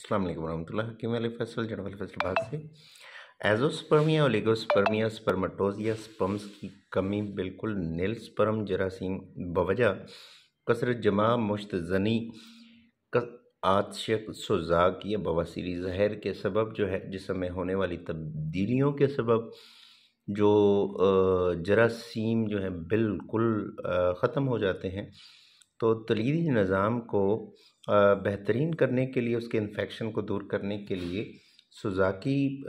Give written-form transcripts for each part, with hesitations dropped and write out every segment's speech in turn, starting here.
अस्सलाम वालेकुम वरहमतुल्लाह। हकीम अली फैसल जनरल फैसलाबाद से। एजोस्पर्मिया, ओलिगोस्पर्मिया, स्पर्मेटोजिया, स्पर्म्स की कमी, बिल्कुल नील स्पर्म जरासीम बवजह कसरत जमा मुश्तजनी आतशक सुजाक या बवासीरी जहर के सबब जो है जिस्म में होने वाली तब्दीलियों के सबब जो जरासीम जो है बिल्कुल ख़त्म हो जाते हैं। तो तलीदी निज़ाम को बेहतरीन करने के लिए, उसके इन्फेक्शन को दूर करने के लिए सुजाकी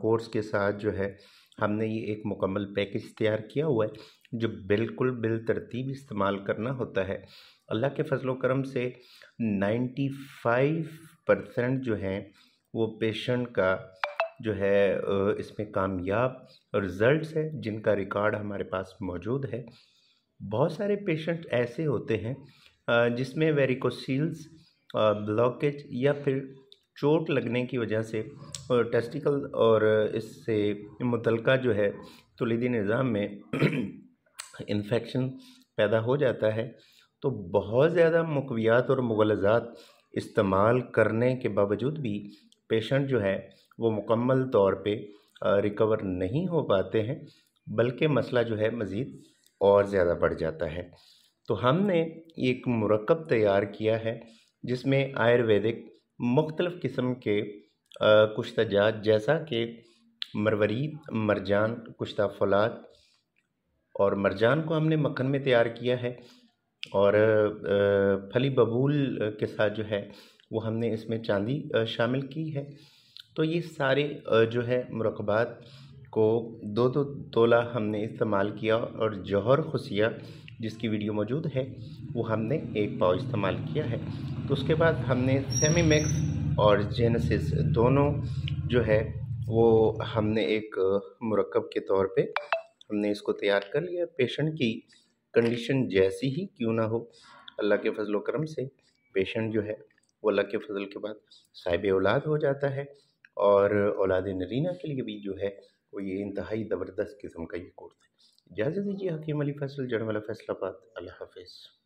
कोर्स के साथ जो है हमने ये एक मुकम्मल पैकेज तैयार किया हुआ है जो बिल्कुल बिलतरतीब इस्तेमाल करना होता है। अल्लाह के फजल करम से 95% जो हैं वो पेशेंट का जो है इसमें कामयाब रिज़ल्ट्स है जिनका रिकॉर्ड हमारे पास मौजूद है। बहुत सारे पेशेंट ऐसे होते हैं जिसमें वेरिकोसील्स, ब्लॉकेज या फिर चोट लगने की वजह से टेस्टिकल और इससे मुतल्लिका जो है तौलीदी निज़ाम में इन्फेक्शन पैदा हो जाता है। तो बहुत ज़्यादा मुकवियात और मुग़ल्लज़ात इस्तेमाल करने के बावजूद भी पेशेंट जो है वो मुकम्मल तौर पे रिकवर नहीं हो पाते हैं, बल्कि मसला जो है मज़ीद और ज़्यादा बढ़ जाता है। तो हमने एक मुरक्कब तैयार किया है जिसमें आयुर्वेदिक मुख्तलिफ़ किस्म के कुश्तजात जैसा कि मरवरीद, मरजान, कुश्ता फौलाद और मरजान को हमने मक्खन में तैयार किया है और फली बबूल के साथ जो है वो हमने इसमें चांदी शामिल की है। तो ये सारे जो है मुरक्कबात को 2-2 तोला हमने इस्तेमाल किया और जौहर खुसिया जिसकी वीडियो मौजूद है वो हमने 1 पाव इस्तेमाल किया है। तो उसके बाद हमने सेमीमैक्स और जेनेसिस दोनों जो है वो हमने एक मुरक्कब के तौर पे हमने इसको तैयार कर लिया। पेशेंट की कंडीशन जैसी ही क्यों ना हो, अल्लाह के फजल करम से पेशेंट जो है वो अल्लाह के फजल के बाद साहिब औलाद हो जाता है और औलाद नरीना के लिए भी जो है वो ये इंतहाई ज़बरदस्त किस्म का ये कोर्स है। इजाज़त दीजिए। हकीम अली फैसल जनरल फैसलाबाद। अल्लाह हाफ़िज़।